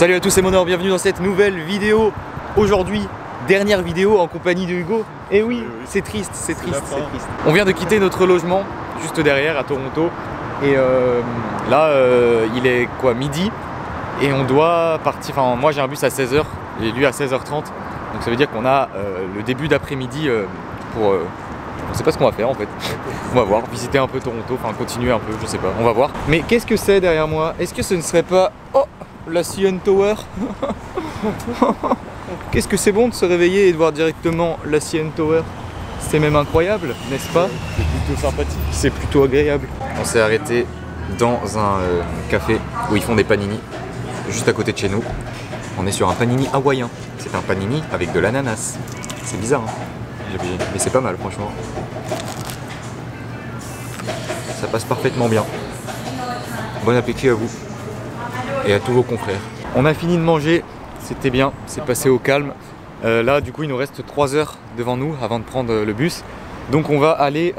Salut à tous, c'est Monor, bienvenue dans cette nouvelle vidéo. Aujourd'hui, dernière vidéo en compagnie de Hugo. Et oui, c'est triste, c'est triste, c'est triste. On vient de quitter notre logement, juste derrière, à Toronto. Et là, il est quoi, midi. Et on doit partir, enfin moi j'ai un bus à 16h et lui à 16h30. Donc ça veut dire qu'on a le début d'après-midi pour... on sait pas ce qu'on va faire en fait. On va voir, visiter un peu Toronto, enfin continuer un peu, je sais pas, on va voir. Mais qu'est-ce que c'est derrière moi? Est-ce que ce ne serait pas... Oh, la CN Tower. Qu'est-ce que c'est bon de se réveiller et de voir directement la CN Tower. C'est même incroyable, n'est-ce pas? C'est plutôt sympathique. C'est plutôt agréable. On s'est arrêté dans un café où ils font des panini, juste à côté de chez nous. On est sur un panini hawaïen. C'est un panini avec de l'ananas. C'est bizarre, hein? Mais c'est pas mal, franchement. Ça passe parfaitement bien. Bon appétit à vous et à tous vos confrères. On a fini de manger, c'était bien, c'est passé au calme. Là, du coup, il nous reste 3 heures devant nous avant de prendre le bus. Donc, on va aller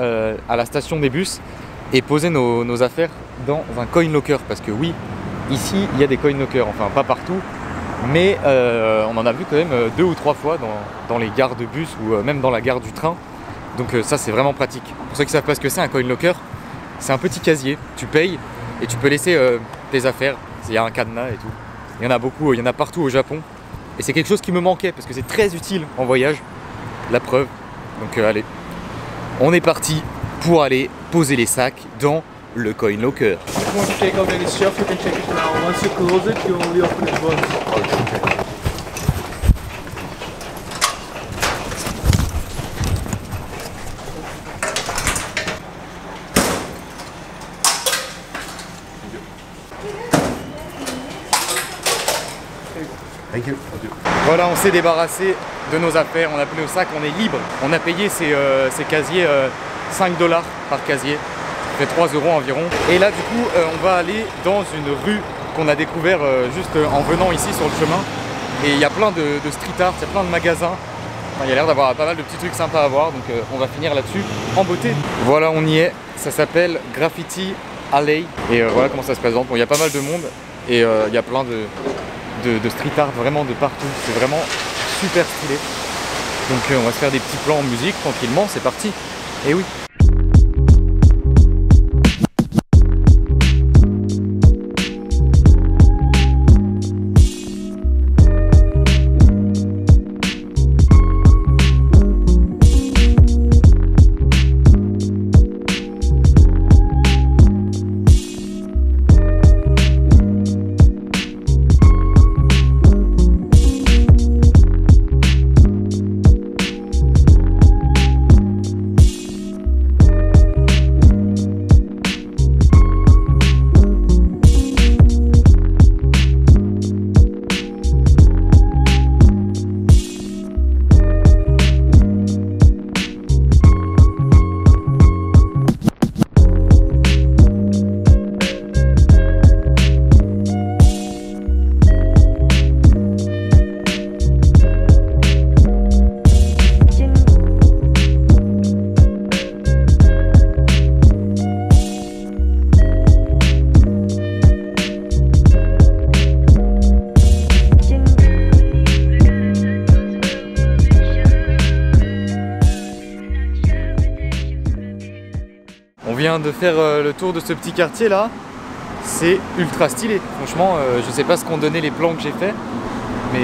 à la station des bus et poser nos affaires dans un coin locker. Parce que oui, ici, il y a des coin lockers. Enfin, pas partout, mais on en a vu quand même 2 ou 3 fois dans les gares de bus ou même dans la gare du train. Donc ça, c'est vraiment pratique. Pour ceux qui ne savent pas ce que c'est, un coin locker, c'est un petit casier. Tu payes et tu peux laisser tes affaires. Il y a un cadenas et tout. Il y en a beaucoup, il y en a partout au Japon. Et c'est quelque chose qui me manquait parce que c'est très utile en voyage. La preuve. Donc allez, on est parti pour aller poser les sacs dans le coin locker. Voilà, on s'est débarrassé de nos affaires, on a pris nos sacs, on est libre. On a payé ces casiers 5 $ par casier, ça fait 3 € environ. Et là du coup, on va aller dans une rue qu'on a découvert juste en venant ici sur le chemin. Et il y a plein de street art, il y a plein de magasins. Enfin, il y a l'air d'avoir pas mal de petits trucs sympas à voir, donc on va finir là-dessus en beauté. Voilà, on y est, ça s'appelle Graffiti Alley. Et voilà comment ça se présente. Bon, il y a pas mal de monde et il y a plein de street art vraiment de partout, c'est vraiment super stylé. Donc on va se faire des petits plans en musique tranquillement, c'est parti. Et oui. On vient de faire le tour de ce petit quartier là, c'est ultra stylé. Franchement, je sais pas ce qu'ont donné les plans que j'ai fait, mais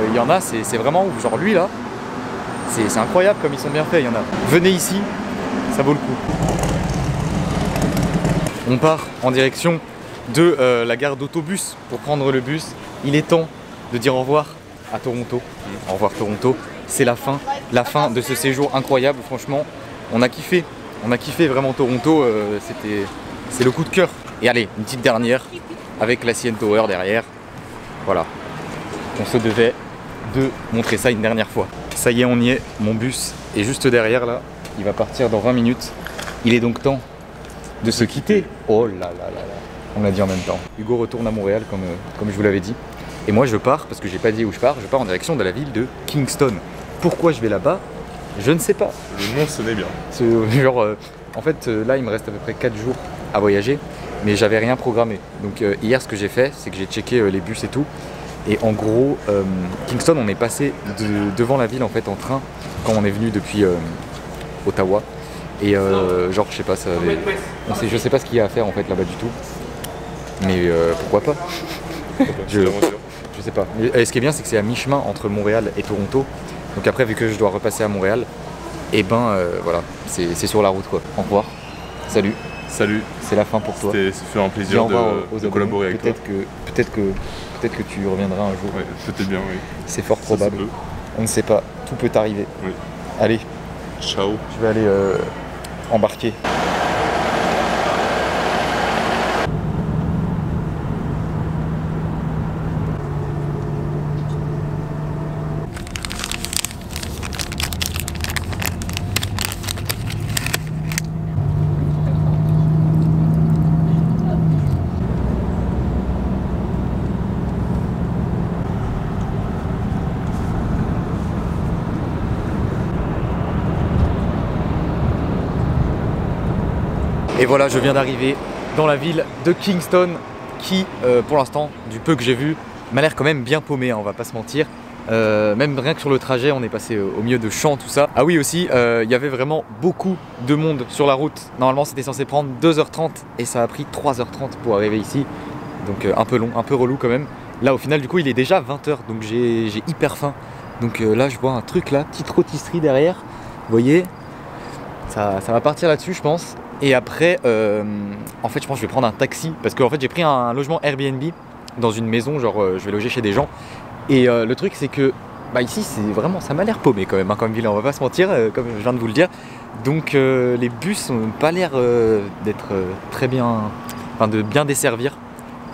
il y en a, c'est vraiment ouf. Genre lui là, c'est incroyable comme ils sont bien faits, il y en a. Venez ici, ça vaut le coup. On part en direction de la gare d'autobus pour prendre le bus. Il est temps de dire au revoir à Toronto. Au revoir Toronto, c'est la fin de ce séjour incroyable. Franchement, on a kiffé. On a kiffé vraiment Toronto, c'est le coup de cœur. Et allez, une petite dernière avec la CN Tower derrière. Voilà, on se devait de montrer ça une dernière fois. Ça y est, on y est, mon bus est juste derrière là. Il va partir dans 20 minutes. Il est donc temps de se quitter. Oh là là là là, on l'a dit en même temps. Hugo retourne à Montréal comme je vous l'avais dit. Et moi je pars, parce que j'ai pas dit où je pars en direction de la ville de Kingston. Pourquoi je vais là-bas? Je ne sais pas. Le nom sonnait bien. Genre, en fait, là, il me reste à peu près 4 jours à voyager, mais j'avais rien programmé. Donc hier, ce que j'ai fait, c'est que j'ai checké les bus et tout. Et en gros, Kingston, on est passé devant la ville en fait en train quand on est venu depuis Ottawa. Et genre, je sais pas, je sais pas ce qu'il y a à faire en fait là-bas du tout. Mais pourquoi pas? Je sais pas. Et ce qui est bien, c'est que c'est à mi-chemin entre Montréal et Toronto. Donc après, vu que je dois repasser à Montréal, et ben voilà, c'est sur la route quoi. Au revoir. Salut. Salut. C'est la fin pour toi. Ça fait un plaisir de collaborer avec toi. Peut-être que tu reviendras un jour. Ouais, peut-être bien, oui. C'est fort probable. On ne sait pas. Tout peut arriver. Oui. Allez. Ciao. Je vais aller embarquer. Et voilà, je viens d'arriver dans la ville de Kingston qui, pour l'instant, du peu que j'ai vu, m'a l'air quand même bien paumé, hein, on va pas se mentir. Même rien que sur le trajet, on est passé au milieu de champs, tout ça. Ah oui aussi, il y avait vraiment beaucoup de monde sur la route. Normalement, c'était censé prendre 2h30 et ça a pris 3h30 pour arriver ici. Donc un peu long, un peu relou quand même. Là, au final, du coup, il est déjà 20h, donc j'ai hyper faim. Donc là, je vois un truc là, petite rôtisserie derrière. Vous voyez, ça va partir là-dessus, je pense. Et après, en fait, je pense que je vais prendre un taxi parce qu'en fait, j'ai pris un logement Airbnb dans une maison, genre je vais loger chez des gens. Et le truc, c'est que bah, ici, c'est vraiment, ça m'a l'air paumé quand même, hein, comme ville, on va pas se mentir, comme je viens de vous le dire. Donc les bus n'ont pas l'air d'être très bien, enfin de bien desservir.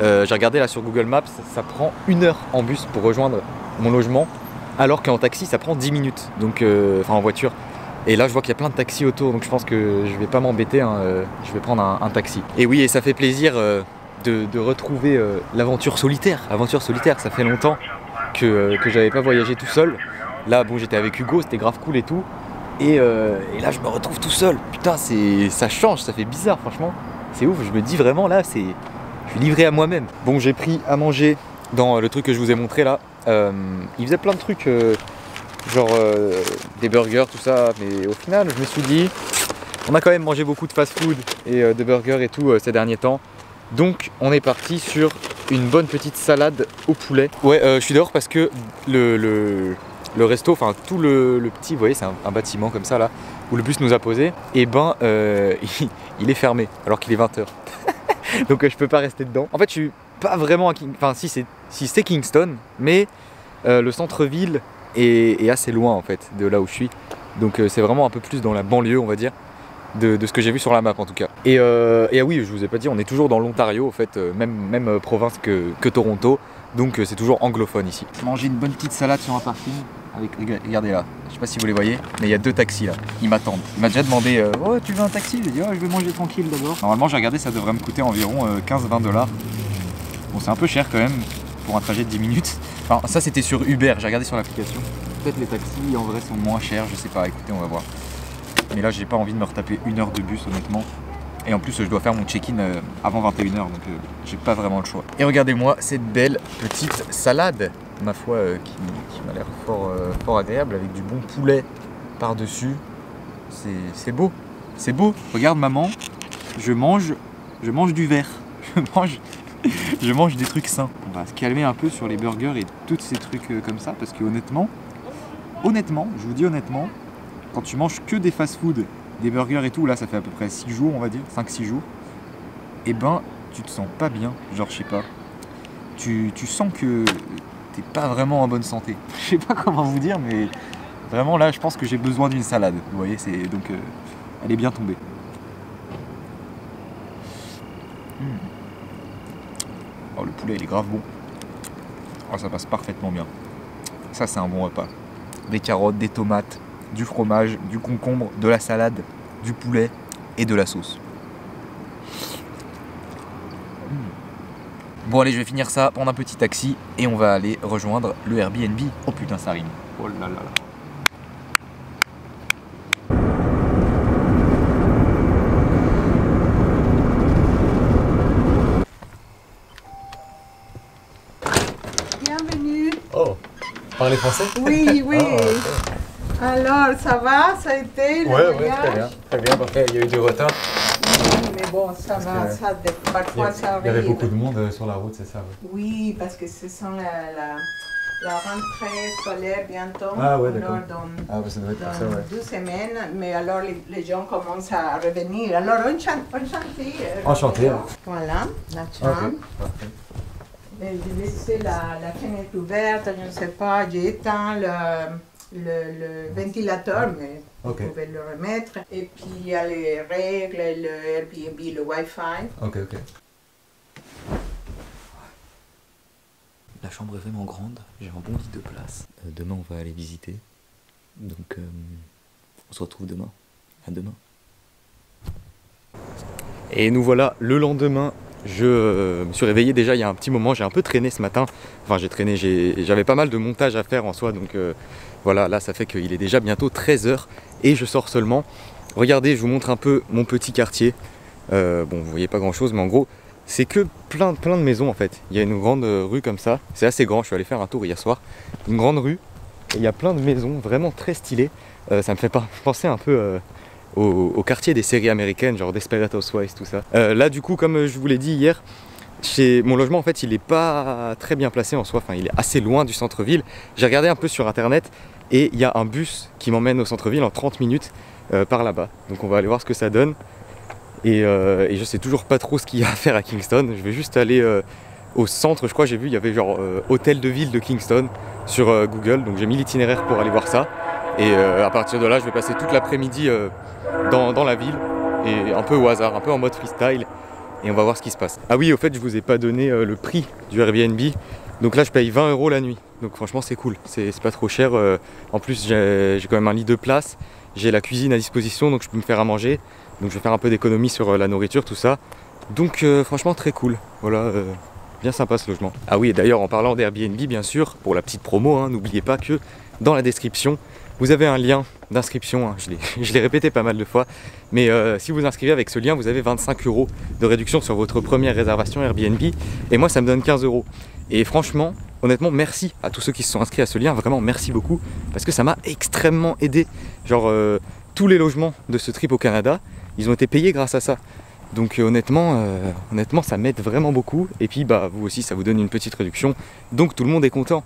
J'ai regardé là sur Google Maps, ça prend 1 heure en bus pour rejoindre mon logement, alors qu'en taxi, ça prend 10 minutes, donc enfin en voiture. Et là je vois qu'il y a plein de taxis autour, donc je pense que je vais pas m'embêter, hein, je vais prendre un taxi. Et oui, et ça fait plaisir de retrouver l'aventure solitaire. Aventure solitaire, ça fait longtemps que j'avais pas voyagé tout seul. Là bon, j'étais avec Hugo, c'était grave cool et tout. Et là je me retrouve tout seul. Putain, ça change, ça fait bizarre franchement. C'est ouf, je me dis vraiment là, je suis livré à moi-même. Bon, j'ai pris à manger dans le truc que je vous ai montré là. Il faisait plein de trucs... genre des burgers, tout ça, mais au final je me suis dit on a quand même mangé beaucoup de fast food et de burgers et tout ces derniers temps, donc on est parti sur une bonne petite salade au poulet. Ouais, je suis dehors parce que le resto, enfin tout le petit, vous voyez, c'est un bâtiment comme ça là où le bus nous a posé, et ben il est fermé alors qu'il est 20h. Donc je peux pas rester dedans. En fait je suis pas vraiment à enfin si c'est Kingston, mais le centre-ville est assez loin en fait de là où je suis, donc c'est vraiment un peu plus dans la banlieue, on va dire, de ce que j'ai vu sur la map en tout cas. Et ah oui, je vous ai pas dit, on est toujours dans l'Ontario en fait, même province que Toronto, donc c'est toujours anglophone ici. Manger une bonne petite salade sur un parking avec, regardez là, je sais pas si vous les voyez, mais il y a 2 taxis là, ils m'attendent. Il m'a déjà demandé oh tu veux un taxi, j'ai dit oh je vais manger tranquille d'abord. Normalement j'ai regardé, ça devrait me coûter environ 15-20 $. Bon, c'est un peu cher quand même pour un trajet de 10 minutes. Enfin, ça c'était sur Uber, j'ai regardé sur l'application. Peut-être les taxis en vrai sont moins chers, je sais pas, écoutez, on va voir. Mais là j'ai pas envie de me retaper 1 heure de bus honnêtement. Et en plus je dois faire mon check-in avant 21h, donc j'ai pas vraiment le choix. Et regardez-moi cette belle petite salade, ma foi, qui m'a l'air fort agréable, avec du bon poulet par-dessus. C'est beau, c'est beau. Regarde maman, je mange du verre. Je mange des trucs sains. On va se calmer un peu sur les burgers et tous ces trucs comme ça, parce que honnêtement, je vous dis honnêtement, quand tu manges que des fast-food, des burgers et tout, là ça fait à peu près 6 jours on va dire, 5-6 jours, et ben tu te sens pas bien, genre je sais pas, tu sens que t'es pas vraiment en bonne santé. Je sais pas comment vous dire, mais vraiment là je pense que j'ai besoin d'une salade, vous voyez, donc elle est bien tombée. Oh, le poulet il est grave bon. Oh, ça passe parfaitement bien. Ça c'est un bon repas. Des carottes, des tomates, du fromage, du concombre, de la salade, du poulet et de la sauce. Bon allez, je vais finir ça, prendre un petit taxi et on va aller rejoindre le Airbnb. Oh putain, ça rime. Oh là là là. Bienvenue Oh, parlez français? Oui, oui. Oh, okay. Alors, ça va? Ça a été le voyage? Très bien, parfait. Il y a eu du retard. Oui, mais bon, ça va. Parfois, ça arrive. Il y avait beaucoup de monde sur la route, c'est ça? Oui, parce que ce sont la rentrée scolaire bientôt. Ah ouais, d'accord. Ça doit être pour ça, ouais. 2 semaines, mais alors les gens commencent à revenir. Alors, enchanté. Enchanté. Voilà, la chambre. Okay. J'ai laissé la fenêtre ouverte, je ne sais pas, j'ai éteint le ventilateur, mais vous pouvez le remettre. Et puis il y a les règles, le Airbnb, le Wi-Fi. Ok. La chambre est vraiment grande, j'ai un bon lit de place. Demain on va aller visiter, donc on se retrouve demain. À demain. Et nous voilà le lendemain. Je me suis réveillé déjà il y a un petit moment, j'ai un peu traîné ce matin. Enfin j'ai traîné, j'avais pas mal de montage à faire en soi, donc voilà, là ça fait qu'il est déjà bientôt 13 h et je sors seulement. Regardez, je vous montre un peu mon petit quartier. Bon, vous voyez pas grand chose, mais en gros, c'est que plein de maisons en fait. Il y a une grande rue comme ça, c'est assez grand, je suis allé faire un tour hier soir. Une grande rue, et il y a plein de maisons vraiment très stylées. Ça me fait penser un peu au quartier des séries américaines, genre Desperate Housewives, tout ça. Là du coup, comme je vous l'ai dit hier, mon logement en fait il est pas très bien placé en soi, enfin il est assez loin du centre-ville. J'ai regardé un peu sur internet et il y a un bus qui m'emmène au centre-ville en 30 minutes par là-bas. Donc on va aller voir ce que ça donne. Et je sais toujours pas trop ce qu'il y a à faire à Kingston. Je vais juste aller au centre, je crois j'ai vu il y avait genre hôtel de ville de Kingston sur Google. Donc j'ai mis l'itinéraire pour aller voir ça. Et à partir de là je vais passer toute l'après-midi dans la ville, et un peu au hasard, un peu en mode freestyle, et on va voir ce qui se passe. Ah oui, au fait je vous ai pas donné le prix du Airbnb, donc là je paye 20 € la nuit, donc franchement c'est cool, c'est pas trop cher. En plus j'ai quand même un lit de place, j'ai la cuisine à disposition, donc je peux me faire à manger, donc je vais faire un peu d'économie sur la nourriture, tout ça, donc franchement très cool, voilà, bien sympa ce logement. Ah oui, et d'ailleurs en parlant d'Airbnb, bien sûr, pour la petite promo, hein, n'oubliez pas que dans la description vous avez un lien d'inscription, hein. Je l'ai répété pas mal de fois, mais si vous inscrivez avec ce lien, vous avez 25 € de réduction sur votre première réservation Airbnb, et moi ça me donne 15 €. Et franchement, honnêtement, merci à tous ceux qui se sont inscrits à ce lien, vraiment merci beaucoup, parce que ça m'a extrêmement aidé. Genre tous les logements de ce trip au Canada, ils ont été payés grâce à ça. Donc honnêtement ça m'aide vraiment beaucoup, et puis bah vous aussi ça vous donne une petite réduction, donc tout le monde est content.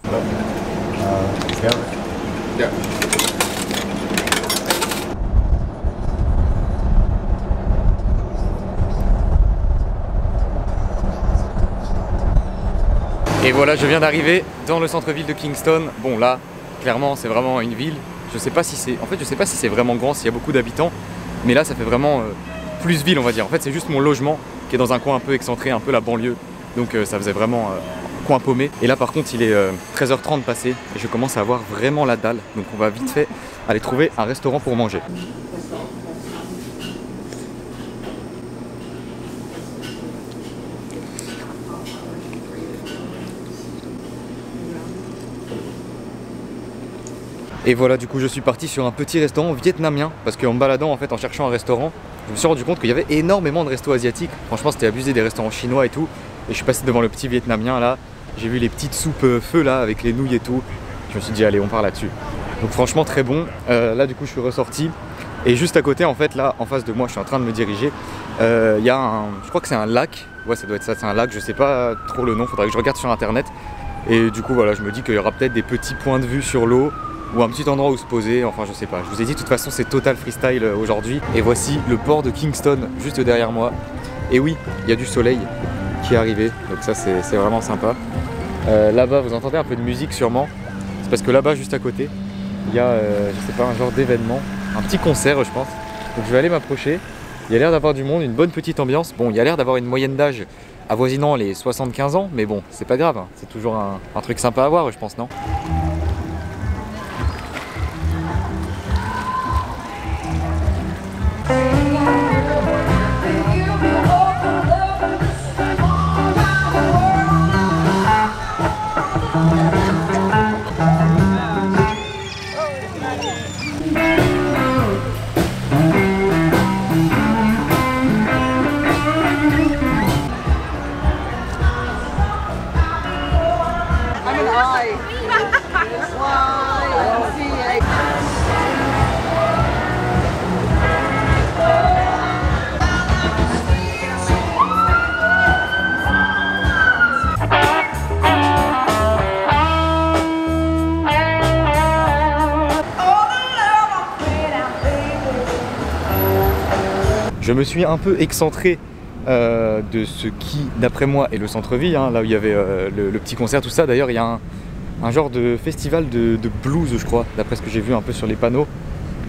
Et voilà, je viens d'arriver dans le centre-ville de Kingston. Bon là, clairement c'est vraiment une ville. Je sais pas si c'est vraiment grand, s'il y a beaucoup d'habitants, mais là ça fait vraiment plus ville on va dire. En fait c'est juste mon logement qui est dans un coin un peu excentré, un peu la banlieue. Donc ça faisait vraiment coin paumé. Et là par contre il est 13h30 passé et je commence à avoir vraiment la dalle. Donc on va vite fait aller trouver un restaurant pour manger. Et voilà, du coup je suis parti sur un petit restaurant vietnamien, parce qu'en me baladant en fait, en cherchant un restaurant, je me suis rendu compte qu'il y avait énormément de restos asiatiques. Franchement c'était abusé des restaurants chinois et tout. Et je suis passé devant le petit vietnamien là, j'ai vu les petites soupes feu là avec les nouilles et tout. Je me suis dit allez on part là-dessus. Donc franchement très bon. Là du coup je suis ressorti. Et juste à côté en fait là, en face de moi, je suis en train de me diriger. Il y a je crois que c'est un lac. Ouais ça doit être ça, c'est un lac, je sais pas trop le nom, faudrait que je regarde sur internet. Et du coup voilà, je me dis qu'il y aura peut-être des petits points de vue sur l'eau, ou un petit endroit où se poser, enfin je sais pas. Je vous ai dit de toute façon c'est total freestyle aujourd'hui. Et voici le port de Kingston juste derrière moi. Et oui, il y a du soleil qui est arrivé, donc ça c'est vraiment sympa. Là-bas vous entendez un peu de musique sûrement. C'est parce que là-bas juste à côté, il y a je sais pas, un genre d'événement, un petit concert je pense. Donc je vais aller m'approcher. Il y a l'air d'avoir du monde, une bonne petite ambiance. Bon, il y a l'air d'avoir une moyenne d'âge avoisinant les 75 ans, mais bon, c'est pas grave, hein. C'est toujours un truc sympa à voir je pense, non ? Je me suis un peu excentré de ce qui, d'après moi, est le centre-ville, hein, là où il y avait le petit concert, tout ça. D'ailleurs, il y a un genre de festival de blues, je crois, d'après ce que j'ai vu un peu sur les panneaux.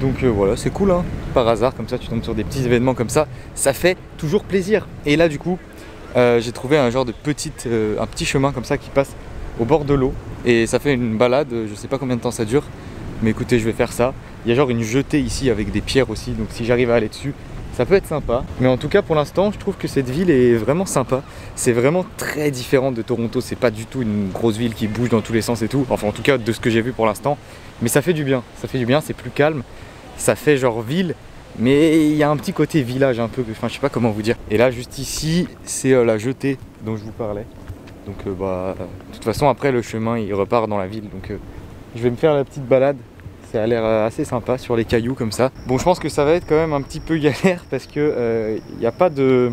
Donc voilà, c'est cool, hein, par hasard, comme ça, tu tombes sur des petits événements comme ça fait toujours plaisir. Et là, du coup, j'ai trouvé un genre de un petit chemin comme ça qui passe au bord de l'eau. Et ça fait une balade, je sais pas combien de temps ça dure, mais écoutez, je vais faire ça. Il y a genre une jetée ici avec des pierres aussi, donc si j'arrive à aller dessus, ça peut être sympa. Mais en tout cas, pour l'instant, je trouve que cette ville est vraiment sympa. C'est vraiment très différent de Toronto. C'est pas du tout une grosse ville qui bouge dans tous les sens et tout. Enfin, en tout cas, de ce que j'ai vu pour l'instant. Mais ça fait du bien. Ça fait du bien, c'est plus calme. Ça fait genre ville. Mais il y a un petit côté village un peu. Enfin, je sais pas comment vous dire. Et là, juste ici, c'est la jetée dont je vous parlais. Donc, de toute façon, après, le chemin, il repart dans la ville. Donc, je vais me faire la petite balade. Ça a l'air assez sympa sur les cailloux comme ça. Bon, je pense que ça va être quand même un petit peu galère parce que il n'y a pas de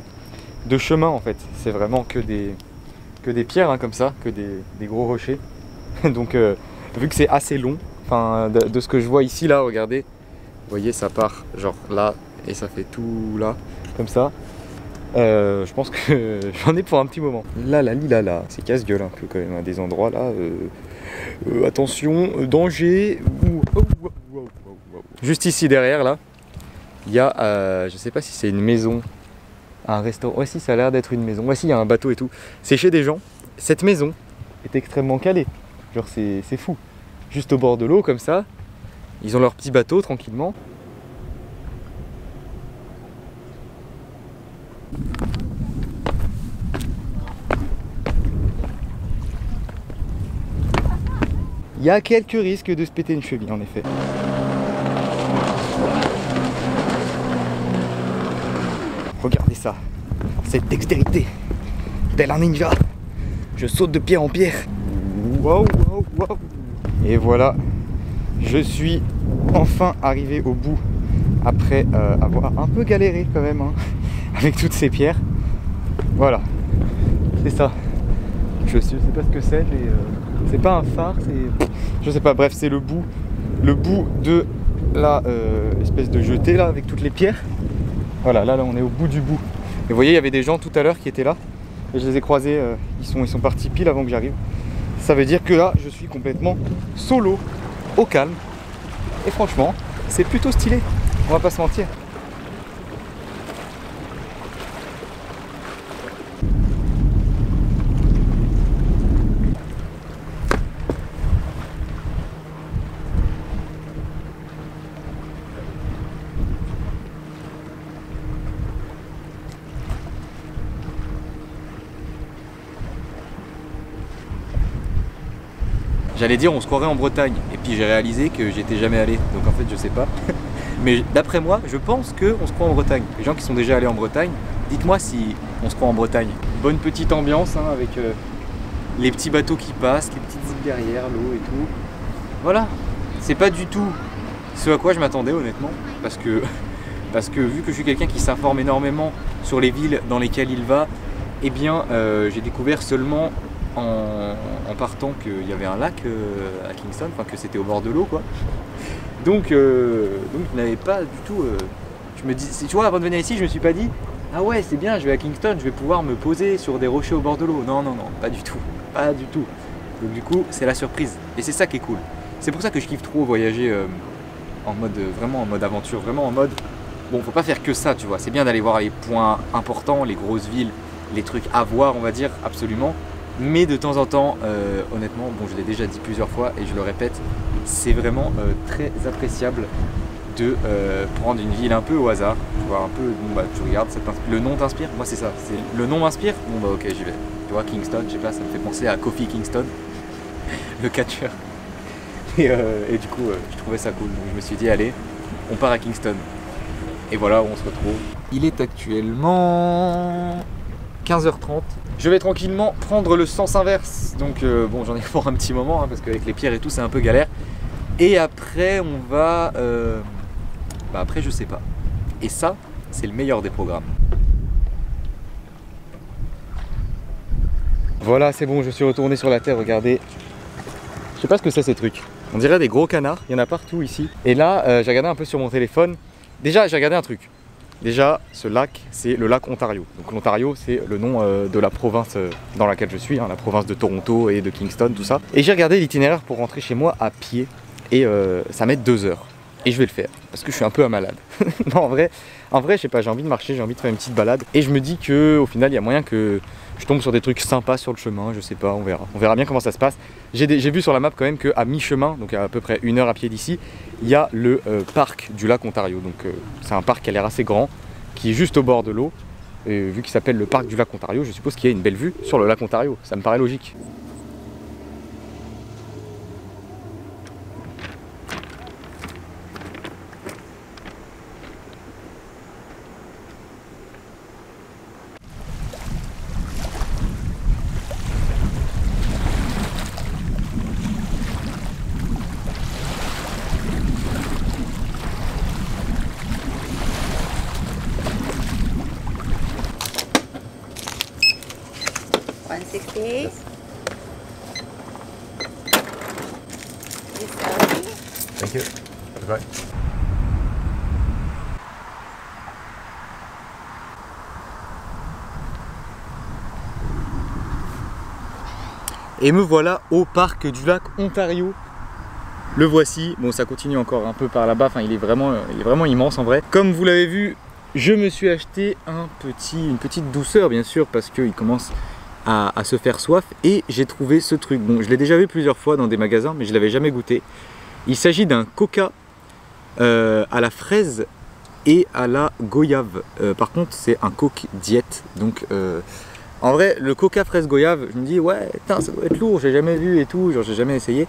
chemin en fait. C'est vraiment que des pierres hein, comme ça, que des gros rochers. Donc vu que c'est assez long, enfin de ce que je vois ici là, regardez, vous voyez ça part genre là et ça fait tout là comme ça. Je pense que j'en ai pour un petit moment. Là, c'est casse-gueule un peu quand même à des endroits là. Attention, danger. Juste ici derrière là, il y a, je sais pas si c'est une maison, un restaurant. Ouais, si, ça a l'air d'être une maison. Ouais, si, il y a un bateau et tout. C'est chez des gens. Cette maison est extrêmement calée. Genre, c'est fou. Juste au bord de l'eau comme ça. Ils ont leur petit bateau tranquillement. Il y a quelques risques de se péter une cheville en effet. Regardez ça, cette dextérité, tel un ninja. Je saute de pierre en pierre. Wow, wow, wow. Et voilà, je suis enfin arrivé au bout après avoir un peu galéré quand même hein, avec toutes ces pierres. Voilà, c'est ça. Je sais pas ce que c'est, mais c'est pas un phare, c'est... Je sais pas, bref, c'est le bout de la espèce de jetée là avec toutes les pierres. Voilà, là on est au bout du bout. Et vous voyez, il y avait des gens tout à l'heure qui étaient là. Et je les ai croisés, ils sont partis pile avant que j'arrive. Ça veut dire que là, je suis complètement solo, au calme. Et franchement, c'est plutôt stylé, on va pas se mentir. J'allais dire on se croirait en Bretagne et puis j'ai réalisé que j'étais jamais allé, donc en fait je sais pas. Mais d'après moi, je pense qu'on se croit en Bretagne. Les gens qui sont déjà allés en Bretagne, dites-moi si on se croit en Bretagne. Bonne petite ambiance hein, avec les petits bateaux qui passent, les petites îles derrière, l'eau et tout. Voilà, c'est pas du tout ce à quoi je m'attendais honnêtement, parce que vu que je suis quelqu'un qui s'informe énormément sur les villes dans lesquelles il va, eh bien j'ai découvert seulement en partant qu'il y avait un lac à Kingston, enfin que c'était au bord de l'eau quoi. Donc je n'avais pas du tout, je me dis, tu vois, avant de venir ici je me suis pas dit ah ouais c'est bien, je vais à Kingston, je vais pouvoir me poser sur des rochers au bord de l'eau. Non, pas du tout, pas du tout. Donc du coup c'est la surprise et c'est ça qui est cool. C'est pour ça que je kiffe trop voyager vraiment en mode aventure, vraiment en mode bon faut pas faire que ça tu vois, c'est bien d'aller voir les points importants, les grosses villes, les trucs à voir on va dire absolument. Mais de temps en temps, honnêtement, bon je l'ai déjà dit plusieurs fois et je le répète, c'est vraiment très appréciable de prendre une ville un peu au hasard. Tu vois, un peu, bon bah tu regardes, le nom t'inspire, moi c'est ça, le nom m'inspire, bon bah ok j'y vais. Tu vois Kingston, je sais pas, ça me fait penser à Kofi Kingston, le catcheur. Et du coup je trouvais ça cool, donc je me suis dit allez, on part à Kingston. Et voilà où on se retrouve. Il est actuellement 15h30. Je vais tranquillement prendre le sens inverse. Donc bon, j'en ai pour un petit moment hein, parce qu'avec les pierres et tout c'est un peu galère. Et après on va... Bah après je sais pas. Et ça, c'est le meilleur des programmes. Voilà, c'est bon, je suis retourné sur la terre, regardez. Je sais pas ce que c'est ces trucs. On dirait des gros canards, il y en a partout ici. Et là, j'ai regardé un peu sur mon téléphone. Déjà, j'ai regardé un truc. Déjà, ce lac, c'est le lac Ontario. Donc l'Ontario, c'est le nom de la province dans laquelle je suis, hein, la province de Toronto et de Kingston, tout ça. Et j'ai regardé l'itinéraire pour rentrer chez moi à pied. Et ça met 2 heures. Et je vais le faire, parce que je suis un peu un malade. Non, en vrai, je sais pas, j'ai envie de marcher, j'ai envie de faire une petite balade. Et je me dis qu'au final, il y a moyen que je tombe sur des trucs sympas sur le chemin, je sais pas, on verra. On verra bien comment ça se passe. J'ai vu sur la map quand même qu'à mi-chemin, donc à peu près 1 heure à pied d'ici, il y a le parc du lac Ontario. Donc c'est un parc qui a l'air assez grand, qui est juste au bord de l'eau. Et vu qu'il s'appelle le parc du lac Ontario, je suppose qu'il y a une belle vue sur le lac Ontario. Ça me paraît logique. Thank you. Bye. Et me voilà au parc du lac Ontario. Le voici. Bon, ça continue encore un peu par là-bas. Enfin, il est vraiment immense en vrai. Comme vous l'avez vu, je me suis acheté une petite douceur, bien sûr, parce qu'il commence à se faire soif. Et j'ai trouvé ce truc. Bon, je l'ai déjà vu plusieurs fois dans des magasins, mais je l'avais jamais goûté. Il s'agit d'un coca à la fraise et à la goyave. Par contre, c'est un coke diète. Donc, en vrai, le coca fraise goyave, je me dis, ouais, putain, ça doit être lourd, j'ai jamais vu et tout, genre j'ai jamais essayé.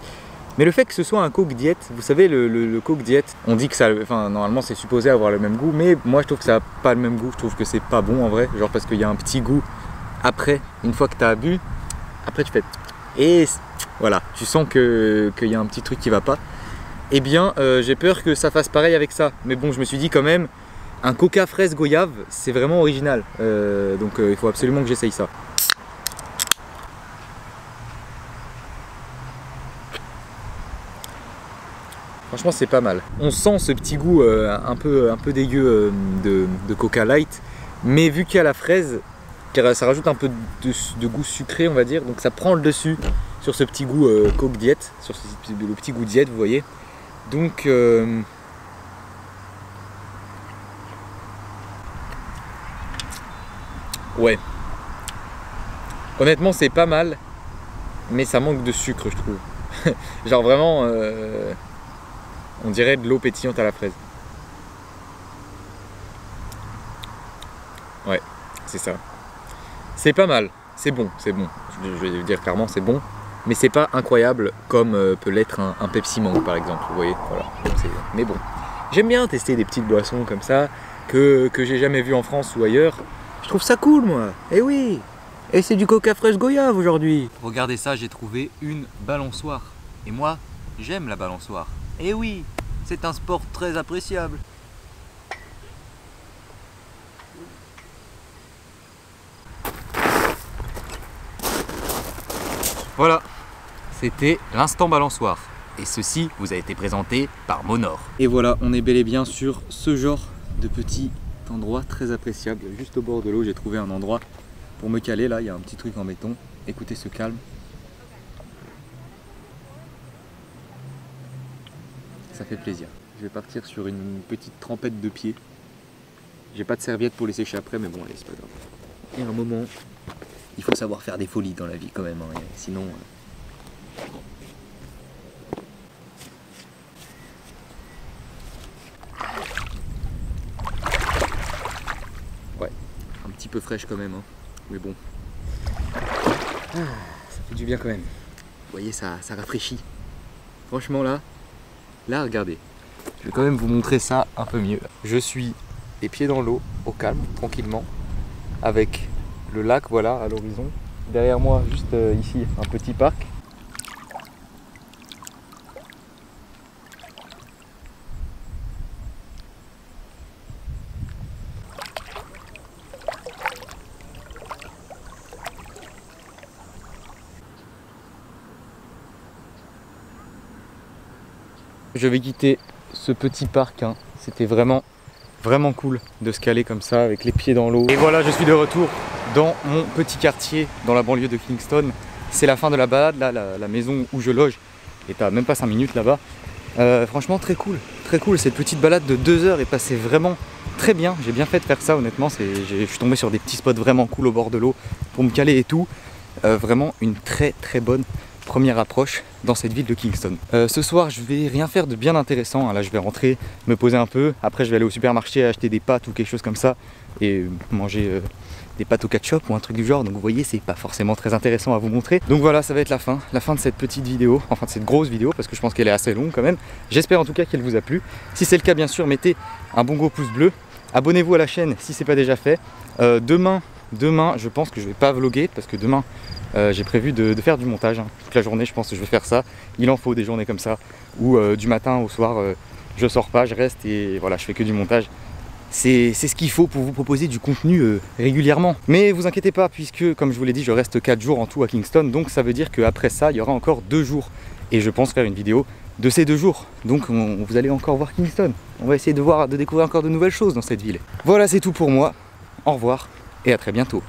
Mais le fait que ce soit un coke diète, vous savez, le coke diète, on dit que ça, enfin, normalement c'est supposé avoir le même goût, mais moi je trouve que ça n'a pas le même goût, je trouve que c'est pas bon en vrai, genre parce qu'il y a un petit goût après, une fois que tu as bu, après tu fais, et voilà, tu sens qu'il y a un petit truc qui va pas. Eh bien, j'ai peur que ça fasse pareil avec ça, mais bon, je me suis dit quand même, un coca fraise goyave, c'est vraiment original, donc il faut absolument que j'essaye ça. Franchement, c'est pas mal. On sent ce petit goût un peu dégueu de coca light, mais vu qu'il y a la fraise, ça rajoute un peu de goût sucré, on va dire, donc ça prend le dessus sur ce petit goût coke diète, sur le petit goût diète, vous voyez. Donc ouais, honnêtement c'est pas mal, mais ça manque de sucre je trouve. Genre vraiment on dirait de l'eau pétillante à la fraise. Ouais, c'est ça. C'est pas mal, c'est bon, c'est bon. Je vais dire clairement c'est bon, mais c'est pas incroyable comme peut l'être un Pepsi Mangue par exemple, vous voyez, voilà. Mais bon, j'aime bien tester des petites boissons comme ça, que j'ai jamais vu en France ou ailleurs. Je trouve ça cool moi, eh oui. Et c'est du coca fraise goyave aujourd'hui. Regardez ça, j'ai trouvé une balançoire. Et moi, j'aime la balançoire. Eh oui, c'est un sport très appréciable. Voilà, c'était l'instant balançoire. Et ceci vous a été présenté par Monor. Et voilà, on est bel et bien sur ce genre de petit endroit très appréciable. Juste au bord de l'eau, j'ai trouvé un endroit pour me caler. Là, il y a un petit truc en béton. Écoutez ce calme. Ça fait plaisir. Je vais partir sur une petite trempette de pied. J'ai pas de serviette pour les sécher après, mais bon, allez, c'est pas grave. Et à un moment, il faut savoir faire des folies dans la vie quand même, hein, sinon... Ouais, un petit peu fraîche quand même, hein, mais bon. Ah, ça fait du bien quand même. Vous voyez, ça rafraîchit. Franchement là, regardez. Je vais quand même vous montrer ça un peu mieux. Je suis les pieds dans l'eau, au calme, tranquillement, avec le lac, voilà, à l'horizon. Derrière moi, juste ici, un petit parc. Je vais quitter ce petit parc, hein. C'était vraiment cool de se caler comme ça avec les pieds dans l'eau. Et voilà, je suis de retour dans mon petit quartier dans la banlieue de Kingston. C'est la fin de la balade, là, la maison où je loge est à même pas 5 minutes là-bas. Franchement très cool, cette petite balade de 2 heures est passée vraiment très bien. J'ai bien fait de faire ça honnêtement, je suis tombé sur des petits spots vraiment cool au bord de l'eau pour me caler et tout. Vraiment une très bonne première approche dans cette ville de Kingston. Ce soir je vais rien faire de bien intéressant, hein. Là je vais rentrer, me poser un peu, après je vais aller au supermarché acheter des pâtes ou quelque chose comme ça et manger des pâtes au ketchup ou un truc du genre, donc vous voyez c'est pas forcément très intéressant à vous montrer. Donc voilà, ça va être la fin de cette petite vidéo, enfin de cette grosse vidéo parce que je pense qu'elle est assez longue quand même. J'espère en tout cas qu'elle vous a plu. Si c'est le cas bien sûr mettez un bon gros pouce bleu, abonnez-vous à la chaîne si c'est pas déjà fait. Demain je pense que je vais pas vlogger parce que demain j'ai prévu de faire du montage, hein. Toute la journée je pense que je vais faire ça. Il en faut des journées comme ça où du matin au soir je sors pas, je reste et voilà, je fais que du montage. C'est ce qu'il faut pour vous proposer du contenu régulièrement. Mais vous inquiétez pas puisque comme je vous l'ai dit je reste 4 jours en tout à Kingston, donc ça veut dire qu'après ça il y aura encore 2 jours et je pense faire une vidéo de ces 2 jours. Donc vous allez encore voir Kingston. On va essayer de découvrir encore de nouvelles choses dans cette ville. Voilà, c'est tout pour moi. Au revoir et à très bientôt.